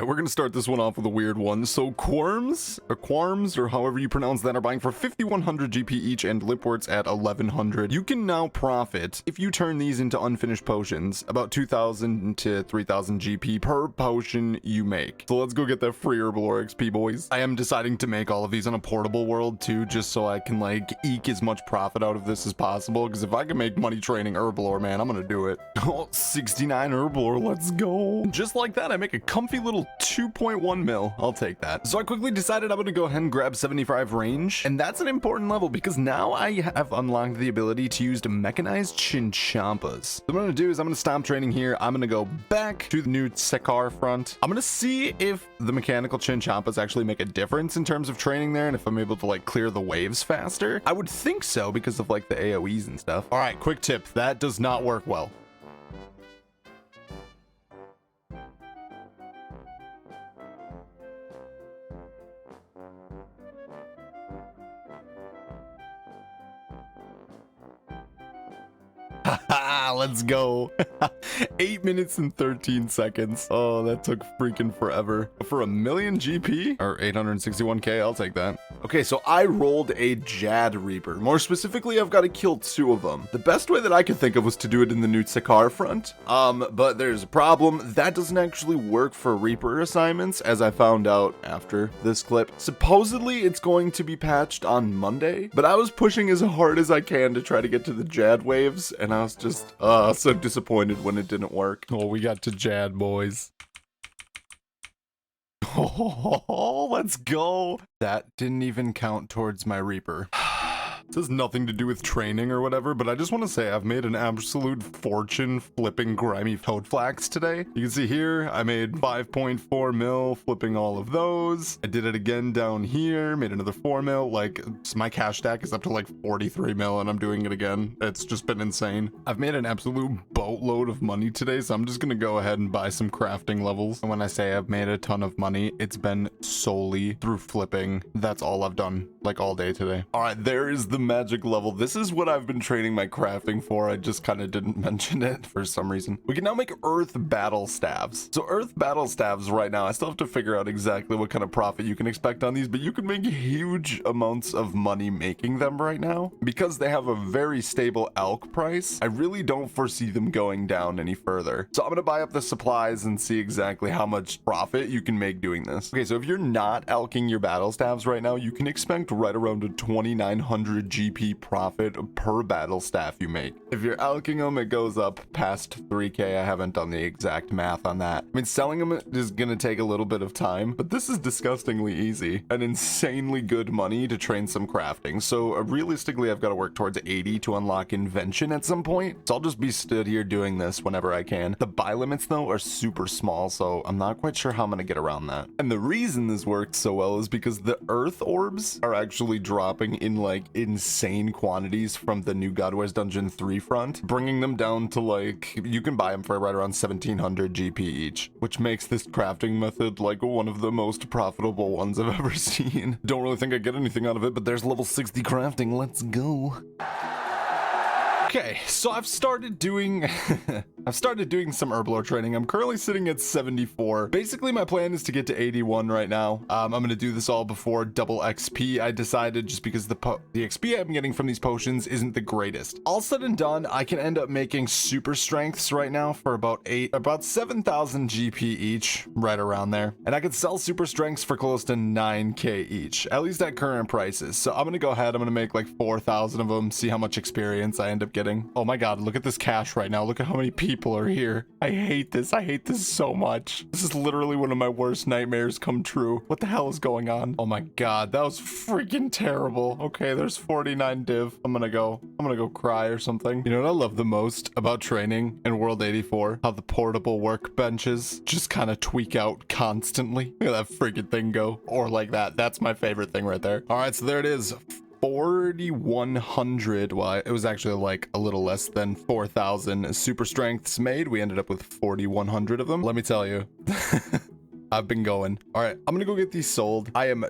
right, we're gonna start this one off with a weird one. So Quarms, or however you pronounce that, are buying for 5,100 GP each and Lipworts at 1,100. You can now profit, if you turn these into unfinished potions, about 2,000 to 3,000 GP per potion you make. So let's go get that free Herbalore XP, boys. I am deciding to make all of these on a portable world too, just so I can like eke as much profit out of this as possible, because if I can make money training Herbalore, man, I'm gonna do it. Oh, 69 Herbalore, let's go. Just like that, I make a comfy little 2.1 mil. I'll take that. So I quickly decided I'm gonna go ahead and grab 75 range, and that's an important level because now I have unlocked the ability to use mechanized Chinchompas. So what I'm gonna do is I'm gonna stop training here. I'm gonna go back to the new Sekar front. I'm gonna see if the mechanical Chinchompas actually make a difference in terms of training there, and if I'm able to like clear the waves faster. I would think so because of like the AoEs and stuff. All right, quick tip, that does not work well. Let's go. 8 minutes and 13 seconds. Oh, that took freaking forever. For a million GP or 861k, I'll take that. Okay, so I rolled a Jad Reaper. More specifically, I've got to kill 2 of them. The best way that I could think of was to do it in the new Sekar front. But there's a problem. That doesn't actually work for Reaper assignments, as I found out after this clip. Supposedly, it's going to be patched on Monday, but I was pushing as hard as I can to try to get to the Jad waves, and I was just so disappointed when it didn't work. Oh, we got to Jad, boys. Oh, let's go. That didn't even count towards my Reaper. This has nothing to do with training or whatever, but I just want to say I've made an absolute fortune flipping grimy toad flax today. You can see here, I made 5.4 mil flipping all of those. I did it again down here, made another 4 mil. Like, my cash stack is up to like 43 mil and I'm doing it again. It's just been insane. I've made an absolute boatload of money today, so I'm just gonna go ahead and buy some crafting levels. And when I say I've made a ton of money, it's been solely through flipping. That's all I've done, like all day today. All right, there is the magic level. This is what I've been training my crafting for. I just kind of didn't mention it for some reason. We can now make earth battle staves. So earth battle staves right now, I still have to figure out exactly what kind of profit you can expect on these, but you can make huge amounts of money making them right now. Because they have a very stable alch price, I really don't foresee them going down any further. So I'm gonna buy up the supplies and see exactly how much profit you can make doing this. Okay, so if you're not alching your battle staves right now, you can expect right around a 2,900 GP profit per battle staff you make. If you're alching them, it goes up past 3k. I haven't done the exact math on that. I mean, selling them is gonna take a little bit of time, but this is disgustingly easy and insanely good money to train some crafting. So realistically, I've got to work towards 80 to unlock invention at some point. So I'll just be stood here doing this whenever I can. The buy limits though are super small, so I'm not quite sure how I'm gonna get around that. And the reason this works so well is because the earth orbs are actually dropping in like insane quantities from the new Godwares Dungeon 3 front, bringing them down to like, you can buy them for right around 1,700 GP each, which makes this crafting method like one of the most profitable ones I've ever seen. Don't really think I get anything out of it, but there's level 60 crafting. Let's go. Okay, so I've started doing some Herbalore training. I'm currently sitting at 74. Basically, my plan is to get to 81 right now. I'm gonna do this all before double XP. I decided just because the XP I'm getting from these potions isn't the greatest. All said and done, I can end up making super strengths right now for about 7,000 GP each, right around there. And I could sell super strengths for close to 9k each, at least at current prices. So I'm gonna go ahead, I'm gonna make like 4,000 of them, see how much experience I end up getting. Oh my god, look at this cache right now. Look at how many people are here. I hate this. I hate this so much. This is literally one of my worst nightmares come true. What the hell is going on? Oh my god, that was freaking terrible. Okay, there's 49 div. I'm gonna go cry or something. You know what I love the most about training in World 84? How the portable workbenches just kind of tweak out constantly. Look at that freaking thing go. Or like that. That's my favorite thing right there. All right, so there it is. 4,100. Well, it was actually like a little less than 4,000 super strengths made. We ended up with 4,100 of them. Let me tell you. I've been going. All right, I'm gonna go get these sold. I am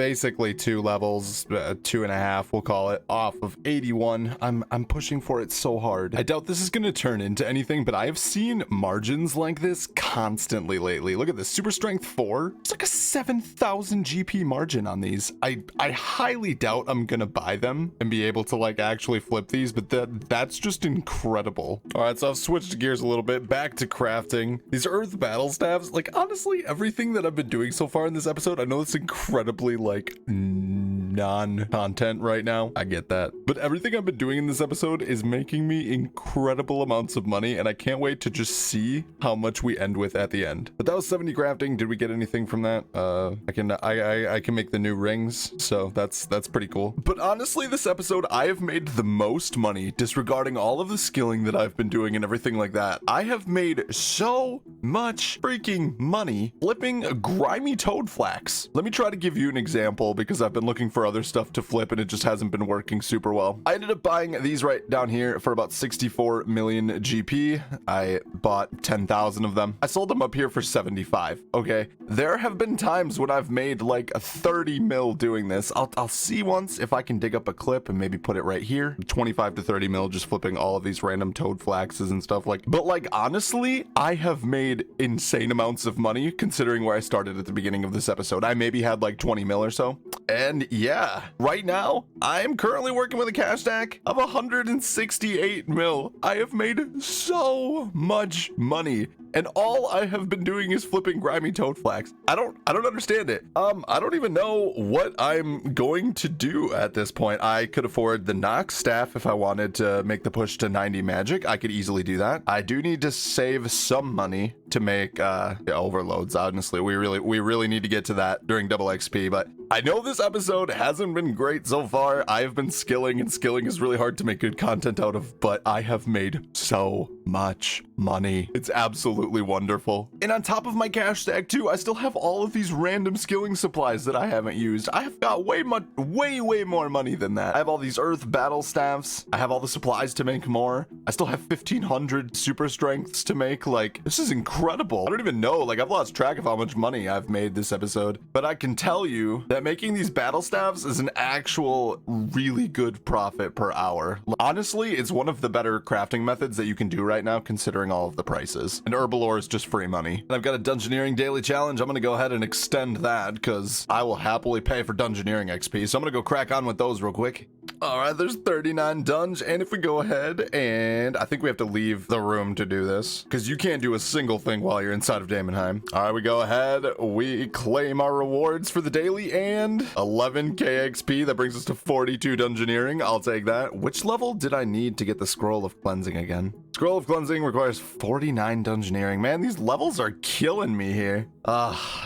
basically 2 levels, 2.5, we'll call it, off of 81. I'm pushing for it so hard. I doubt this is gonna turn into anything, but I have seen margins like this constantly lately. Look at this, super strength 4. It's like a 7,000 GP margin on these. I highly doubt I'm gonna buy them and be able to like actually flip these, but that's just incredible. All right, so I've switched gears a little bit, back to crafting. These earth battle staves, like honestly, everything that I've been doing so far in this episode, I know it's incredibly like non-content right now. I get that. But everything I've been doing in this episode is making me incredible amounts of money, and I can't wait to just see how much we end with at the end. But that was 70 crafting. Did we get anything from that? I can make the new rings, so that's pretty cool. But honestly, this episode, I have made the most money, disregarding all of the skilling that I've been doing and everything like that. I have made so much freaking money flipping a grimy toad flax. Let me try to give you an example, because I've been looking for other stuff to flip and it just hasn't been working super well. I ended up buying these right down here for about 64 million GP. I bought 10,000 of them. I sold them up here for 75. Okay, there have been times when I've made like a 30 mil doing this. I'll see once if I can dig up a clip and maybe put it right here. 25 to 30 mil just flipping all of these random toad flaxes and stuff like. But like honestly, I have made insane amounts of money considering where I started at the beginning of this episode. I maybe had like 20 mil or so. And yeah, right now I'm currently working with a cash stack of 168 mil. I have made so much money, and all I have been doing is flipping grimy toad flax. I don't understand it. I don't even know what I'm going to do at this point. I could afford the Nox staff if I wanted to make the push to 90 magic. I could easily do that. I do need to save some money to make overloads. Honestly, we really need to get to that during double XP, but I know this episode hasn't been great so far. I have been skilling, and skilling is really hard to make good content out of, but I have made so much money. It's absolutely wonderful. And on top of my cash stack too, I still have all of these random skilling supplies that I haven't used. I have got way more money than that. I have all these earth battle staffs. I have all the supplies to make more. I still have 1,500 super strengths to make. Like, this is incredible. I don't even know, like I've lost track of how much money I've made this episode, but I can tell you that making these battle staffs is an actual really good profit per hour. Honestly, it's one of the better crafting methods that you can do right now, considering all of the prices. And herbal ore is just free money. And I've got a dungeoneering daily challenge. I'm gonna go ahead and extend that because I will happily pay for dungeoneering XP. So I'm gonna go crack on with those real quick. All right, there's 39 dunge, and if we go ahead and I think we have to leave the room to do this because you can't do a single thing while you're inside of Daemonheim. All right, we go ahead, we claim our rewards for the daily and 11k XP. That brings us to 42 dungeoneering. I'll take that. Which level did I need to get the scroll of cleansing again? Scroll of cleansing requires 49 dungeoneering. Man, these levels are killing me here.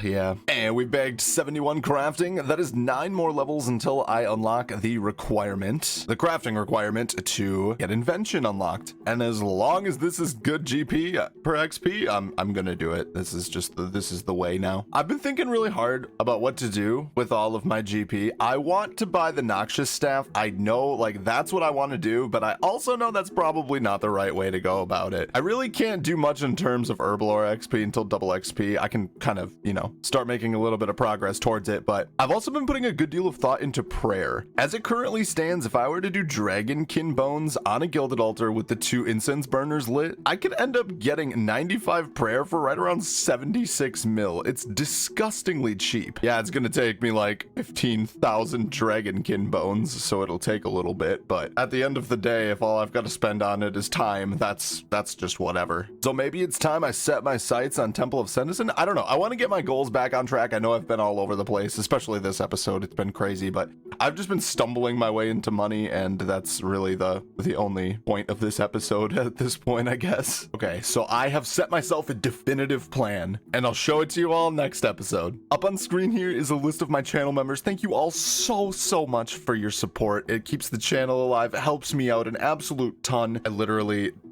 Yeah. And we bagged 71 crafting. That is 9 more levels until I unlock the requirement, the crafting requirement to get invention unlocked. And as long as this is good GP per XP, I'm gonna do it. This is the way now. I've been thinking really hard about what to do with all of my GP. I want to buy the noxious staff. I know like that's what I want to do, but I also know that's probably not the right way to go about it. I really can't do much in terms of herbal ore XP until double XP. I can kind of, you know, start making a little bit of progress towards it, but I've also been putting a good deal of thought into prayer. As it currently stands, if I were to do dragonkin bones on a gilded altar with the 2 incense burners lit, I could end up getting 95 prayer for right around 76 mil. It's disgustingly cheap. Yeah, it's gonna take me like 15,000 dragonkin bones, so it'll take a little bit, but at the end of the day, if all I've got to spend on it is time, that's just whatever. So maybe it's time I set my sights on Temple of Citizen. I don't know. I want to get my goals back on track. I know I've been all over the place, especially this episode. It's been crazy, but I've just been stumbling my way into money, and that's really the only point of this episode at this point, I guess. Okay, so I have set myself a definitive plan, and I'll show it to you all next episode. Up on screen here is a list of my channel members. Thank you all so much for your support. It keeps the channel alive. It helps me out an absolute ton.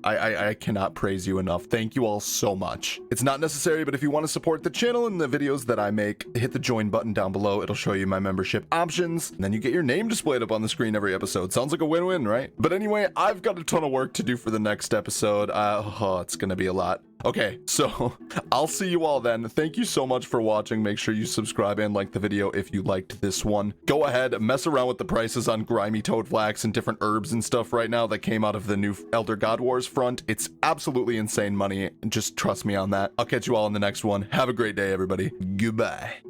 I cannot praise you enough. Thank you all so much. It's not necessary, but if you want to support the channel and the videos that I make, hit the join button down below. It'll show you my membership options, and then then you get your name displayed up on the screen every episode. Sounds like a win-win, right? But anyway, I've got a ton of work to do for the next episode. It's gonna be a lot. Okay, so I'll see you all then. Thank you so much for watching. Make sure you subscribe and like the video if you liked this one. Go ahead, mess around with the prices on grimy toad flax and different herbs and stuff right now that came out of the new Elder God Wars front. It's absolutely insane money. Just trust me on that. I'll catch you all in the next one. Have a great day, everybody. Goodbye.